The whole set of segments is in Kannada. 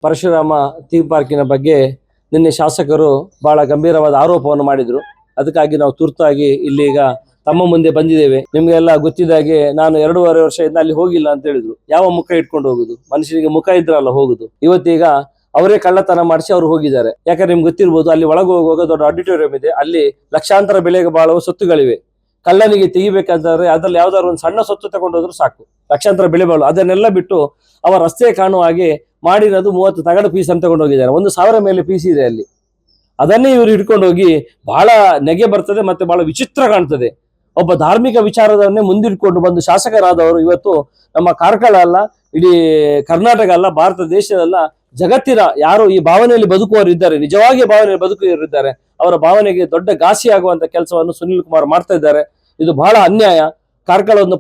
ಪರಶುರಾಮ ಥೀಮ್ ಪಾರ್ಕಿನ ಬಗ್ಗೆ ನಿನ್ನೆ ಶಾಸಕರು ಬಹಳ ಗಂಭೀರವಾದ ಆರೋಪವನ್ನು ಮಾಡಿದ್ರು. ಅದಕ್ಕಾಗಿ ನಾವು ತುರ್ತಾಗಿ ಇಲ್ಲಿಗ ತಮ್ಮ ಮುಂದೆ ಬಂದಿದ್ದೇವೆ. ನಿಮ್ಗೆಲ್ಲ ಗೊತ್ತಿದ್ದಾಗೆ ನಾನು 2.5 ವರ್ಷದಿಂದ ಅಲ್ಲಿ ಹೋಗಿಲ್ಲ ಅಂತ ಹೇಳಿದ್ರು. ಯಾವ ಮುಖ ಇಟ್ಕೊಂಡು ಹೋಗುದು? ಮನುಷ್ಯನಿಗೆ ಮುಖ ಇದ್ರಲ್ಲ ಹೋಗುದು. ಇವತ್ತೀಗ ಅವರೇ ಕಳ್ಳತನ ಮಾಡಿಸಿ ಅವ್ರು ಹೋಗಿದ್ದಾರೆ. ಯಾಕಂದ್ರೆ ನಿಮ್ಗೆ ಗೊತ್ತಿರ್ಬೋದು, ಅಲ್ಲಿ ಒಳಗೆ ಹೋಗುವಾಗ ದೊಡ್ಡ ಆಡಿಟೋರಿಯಂ ಇದೆ, ಅಲ್ಲಿ ಲಕ್ಷಾಂತರ ಬೆಲೆಗೆ ಬಾಳುವ ಸೊತ್ತುಗಳಿವೆ. ಕಳ್ಳನಿಗೆ ತೆಗಿಬೇಕಂತಂದ್ರೆ ಅದ್ರಲ್ಲಿ ಯಾವ್ದಾದ್ರು ಒಂದು ಸಣ್ಣ ಸೊತ್ತು ತಗೊಂಡೋದ್ರು ಸಾಕು, ಲಕ್ಷಾಂತರ ಬೆಲೆ ಬಾಳು. ಅದನ್ನೆಲ್ಲ ಬಿಟ್ಟು ಅವ ರಸ್ತೆ ಕಾಣುವ ಹಾಗೆ ಮಾಡಿರೋದು 30 ತಗಡು ಪೀಸ್ ಅಂತ ತಗೊಂಡು ಹೋಗಿದ್ದಾರೆ. 1,000 ಮೇಲೆ ಪೀಸ್ ಇದೆ ಅಲ್ಲಿ. ಅದನ್ನೇ ಇವರು ಹಿಡ್ಕೊಂಡು ಹೋಗಿ ಬಹಳ ನೆಗೆ ಬರ್ತದೆ, ಮತ್ತೆ ಬಹಳ ವಿಚಿತ್ರ ಕಾಣ್ತದೆ. ಒಬ್ಬ ಧಾರ್ಮಿಕ ವಿಚಾರದನ್ನೇ ಮುಂದಿಟ್ಕೊಂಡು ಬಂದು ಶಾಸಕರಾದವರು ಇವತ್ತು ನಮ್ಮ ಕಾರ್ಕಳ ಅಲ್ಲ, ಇಡೀ ಕರ್ನಾಟಕ ಅಲ್ಲ, ಭಾರತ ದೇಶದಲ್ಲ, ಜಗತ್ತಿನ ಯಾರು ಈ ಭಾವನೆಯಲ್ಲಿ ಬದುಕುವವರು ಇದ್ದಾರೆ, ನಿಜವಾಗಿ ಭಾವನೆಯಲ್ಲಿ ಬದುಕುವವರು ಇದ್ದಾರೆ, ಅವರ ಭಾವನೆಗೆ ದೊಡ್ಡ ಘಾಸಿ ಆಗುವಂತ ಕೆಲಸವನ್ನು ಸುನಿಲ್ ಕುಮಾರ್ ಮಾಡ್ತಾ ಇದ್ದಾರೆ. ಇದು ಬಹಳ ಅನ್ಯಾಯ. ಕಾರ್ಕಳ ಒಂದು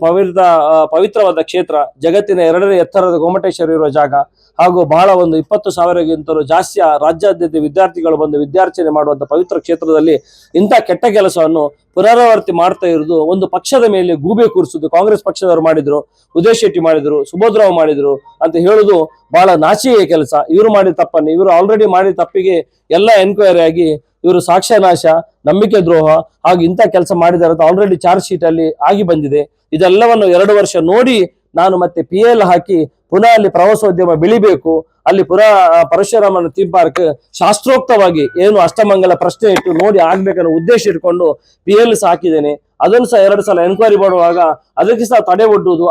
ಪವಿತ್ರವಾದ ಕ್ಷೇತ್ರ, ಜಗತ್ತಿನ 2ನೇ ಎತ್ತರದ ಗೊಮ್ಮಟೇಶ್ವರ ಇರುವ ಜಾಗ, ಹಾಗೂ ಬಹಳ ಒಂದು 20,000ಗಿಂತಲೂ ಜಾಸ್ತಿ ರಾಜ್ಯಾದ್ಯಂತ ವಿದ್ಯಾರ್ಥಿಗಳು ಬಂದು ವಿದ್ಯಾರ್ಚನೆ ಮಾಡುವಂತ ಪವಿತ್ರ ಕ್ಷೇತ್ರದಲ್ಲಿ ಇಂಥ ಕೆಟ್ಟ ಕೆಲಸವನ್ನು ಪುನರಾವರ್ತಿ ಮಾಡ್ತಾ ಇರುವುದು. ಒಂದು ಪಕ್ಷದ ಮೇಲೆ ಗೂಬೆ ಕೂರಿಸುದು ಕಾಂಗ್ರೆಸ್ ಪಕ್ಷದವರು ಮಾಡಿದ್ರು, ಉದಯ್ ಶೆಟ್ಟಿ ಮಾಡಿದ್ರು, ಸುಬೋಧರಾವ್ ಮಾಡಿದ್ರು ಅಂತ ಹೇಳುದು ಬಹಳ ನಾಚಿಕೆಯ ಕೆಲಸ. ಇವರು ಮಾಡಿದ ತಪ್ಪನ್ನು, ಇವರು ಆಲ್ರೆಡಿ ಮಾಡಿದ ತಪ್ಪಿಗೆ ಎಲ್ಲ ಎನ್ಕ್ವೈರಿ ಆಗಿ ಇವರು ಸಾಕ್ಷ್ಯನಾಶ, ನಂಬಿಕೆ ದ್ರೋಹ ಹಾಗೂ ಇಂಥ ಕೆಲಸ ಮಾಡಿದ್ದಾರೆ ಅಂತ ಆಲ್ರೆಡಿ ಚಾರ್ಜ್ ಶೀಟ್ ಅಲ್ಲಿ ಆಗಿ ಬಂದಿದೆ. ಇದೆಲ್ಲವನ್ನು 2 ವರ್ಷ ನೋಡಿ ನಾನು ಮತ್ತೆ PL ಹಾಕಿ ಪುನಃ ಅಲ್ಲಿ ಪ್ರವಾಸೋದ್ಯಮ ಬೆಳಿಬೇಕು, ಅಲ್ಲಿ ಪುನಃ ಪರಶುರಾಮನ ಥೀಮ್ ಪಾರ್ಕ್ ಶಾಸ್ತ್ರೋಕ್ತವಾಗಿ ಏನು ಅಷ್ಟಮಂಗಲ ಪ್ರಶ್ನೆ ಇಟ್ಟು ನೋಡಿ ಆಗ್ಬೇಕನ್ನೋ ಉದ್ದೇಶ ಇಟ್ಕೊಂಡು PL ಹಾಕಿದ್ದೇನೆ. ಅದನ್ನು ಸಹ 2 ಸಲ ಎನ್ಕ್ವೈರಿ ಮಾಡುವಾಗ ಅದಕ್ಕೆ ಸಹ ತಡೆ ಒಡ್ಡುವುದು,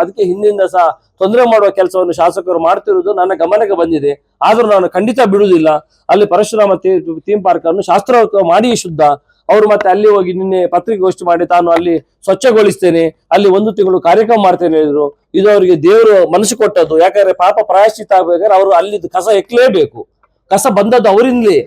ಅದಕ್ಕೆ ಹಿಂದಿಂದ ಸಹ ತೊಂದರೆ ಮಾಡುವ ಕೆಲಸವನ್ನು ಶಾಸಕರು ಮಾಡ್ತಿರುವುದು ನನ್ನ ಗಮನಕ್ಕೆ ಬಂದಿದೆ. ಆದ್ರೂ ನಾನು ಖಂಡಿತ ಬಿಡುವುದಿಲ್ಲ. ಅಲ್ಲಿ ಪರಶುರಾಮ ಥೀಮ್ ಪಾರ್ಕ್ ಅನ್ನು ಶಾಸ್ತ್ರೋಕ್ತ ಮಾಡಿ ಶುದ್ಧ. ಅವರು ಮತ್ತೆ ಅಲ್ಲಿ ಹೋಗಿ ನಿನ್ನೆ ಪತ್ರಿಕಾಗೋಷ್ಠಿ ಮಾಡಿ ತಾನು ಅಲ್ಲಿ ಸ್ವಚ್ಛಗೊಳಿಸ್ತೇನೆ, ಅಲ್ಲಿ 1 ತಿಂಗಳು ಕಾರ್ಯಕ್ರಮ ಮಾಡ್ತೇನೆ ಹೇಳಿದ್ರು. ಇದು ಅವರಿಗೆ ದೇವರು ಮನಸ್ಸು ಕೊಟ್ಟದ್ದು. ಯಾಕಂದ್ರೆ ಪಾಪ ಪ್ರಾಯಶ್ಚಿತ್ತ ಆಗ್ಬೇಕಾದ್ರೆ ಅವರು ಅಲ್ಲಿ ಕಸ ಎಕ್ಲೇಬೇಕು. ಕಸ ಬಂದದ್ದು ಅವರಿಂದಲೇ.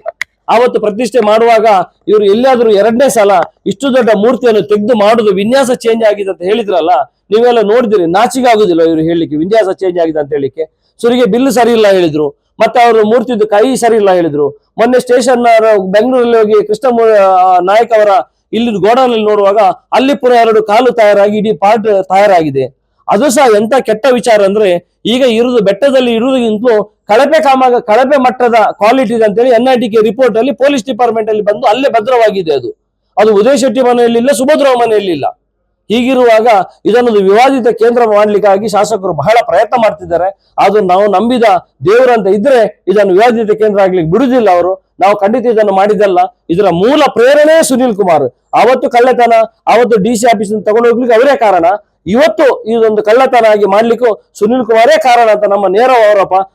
ಆವತ್ತು ಪ್ರತಿಷ್ಠೆ ಮಾಡುವಾಗ ಇವರು ಎಲ್ಲಿಯಾದ್ರೂ 2ನೇ ಸಲ ಇಷ್ಟು ದೊಡ್ಡ ಮೂರ್ತಿಯನ್ನು ತೆಗೆದು ಮಾಡುದು, ವಿನ್ಯಾಸ ಚೇಂಜ್ ಆಗಿದೆ ಅಂತ ಹೇಳಿದ್ರಲ್ಲ, ನೀವೆಲ್ಲ ನೋಡಿದಿರಿ. ನಾಚಿಕೆ ಆಗುದಿಲ್ಲ ಇವರು ಹೇಳಿಕ್ಕೆ ವಿನ್ಯಾಸ ಚೇಂಜ್ ಆಗಿದೆ ಅಂತ ಹೇಳಿಕ್ಕೆ. ಸುರಿಗೆ ಬಿಲ್ ಸರಿ ಇಲ್ಲ ಹೇಳಿದ್ರು, ಮತ್ತೆ ಅವರು ಮೂರ್ತಿದ್ದು ಕೈ ಸರಿ ಇಲ್ಲ ಹೇಳಿದ್ರು. ಮೊನ್ನೆ ಸ್ಟೇಷನ್ ಬೆಂಗಳೂರಲ್ಲಿ ಹೋಗಿ ಕೃಷ್ಣ ನಾಯಕ್ ಅವರ ಇಲ್ಲಿ ಗೋಡಾನಲ್ಲಿ ನೋಡುವಾಗ ಅಲ್ಲಿ ಪುನಃ 2 ಕಾಲು ತಯಾರಾಗಿ ಇಡೀ ಪಾರ್ಟ್ ತಯಾರಾಗಿದೆ. ಅದು ಸಹ ಎಂತ ಕೆಟ್ಟ ವಿಚಾರ ಅಂದ್ರೆ, ಈಗ ಇರುವುದು ಬೆಟ್ಟದಲ್ಲಿ ಇರುವುದಕ್ಕಿಂತಲೂ ಕಳಪೆ ಮಟ್ಟದ ಕ್ವಾಲಿಟಿ ಇದೆ ಅಂತೇಳಿ NITK ರಿಪೋರ್ಟ್ ಅಲ್ಲಿ ಪೊಲೀಸ್ ಡಿಪಾರ್ಟ್ಮೆಂಟ್ ಅಲ್ಲಿ ಬಂದು ಅಲ್ಲೇ ಭದ್ರವಾಗಿದೆ. ಅದು ಉದಯ್ ಶೆಟ್ಟಿ ಮನೆಯಲ್ಲಿಲ್ಲ, ಸುಭದ್ರಾವ್ ಮನೆಯಲ್ಲಿಲ್ಲ. ಹೀಗಿರುವಾಗ ಇದನ್ನೊಂದು ವಿವಾದಿತ ಕೇಂದ್ರ ಮಾಡ್ಲಿಕ್ಕಾಗಿ ಶಾಸಕರು ಬಹಳ ಪ್ರಯತ್ನ ಮಾಡ್ತಿದ್ದಾರೆ. ಅದು ನಾವು ನಂಬಿದ ದೇವರಂತ ಇದ್ರೆ ಇದನ್ನು ವಿವಾದಿತ ಕೇಂದ್ರ ಆಗ್ಲಿಕ್ಕೆ ಬಿಡುದಿಲ್ಲ ಅವರು. ನಾವು ಖಂಡಿತ ಇದನ್ನು ಮಾಡಿದ್ದಲ್ಲ. ಇದರ ಮೂಲ ಪ್ರೇರಣೆ ಸುನಿಲ್ ಕುಮಾರ್. ಅವತ್ತು ಕಳ್ಳತನ, ಅವತ್ತು DC ಆಫೀಸ್ ತಗೊಂಡು ಹೋಗ್ಲಿಕ್ಕೆ ಅವರೇ ಕಾರಣ. ಇವತ್ತು ಇದೊಂದು ಕಳ್ಳತನ ಆಗಿ ಮಾಡ್ಲಿಕ್ಕೂ ಸುನಿಲ್ ಕುಮಾರೇ ಕಾರಣ ಅಂತ ನಮ್ಮ ನೇರ ಆರೋಪ.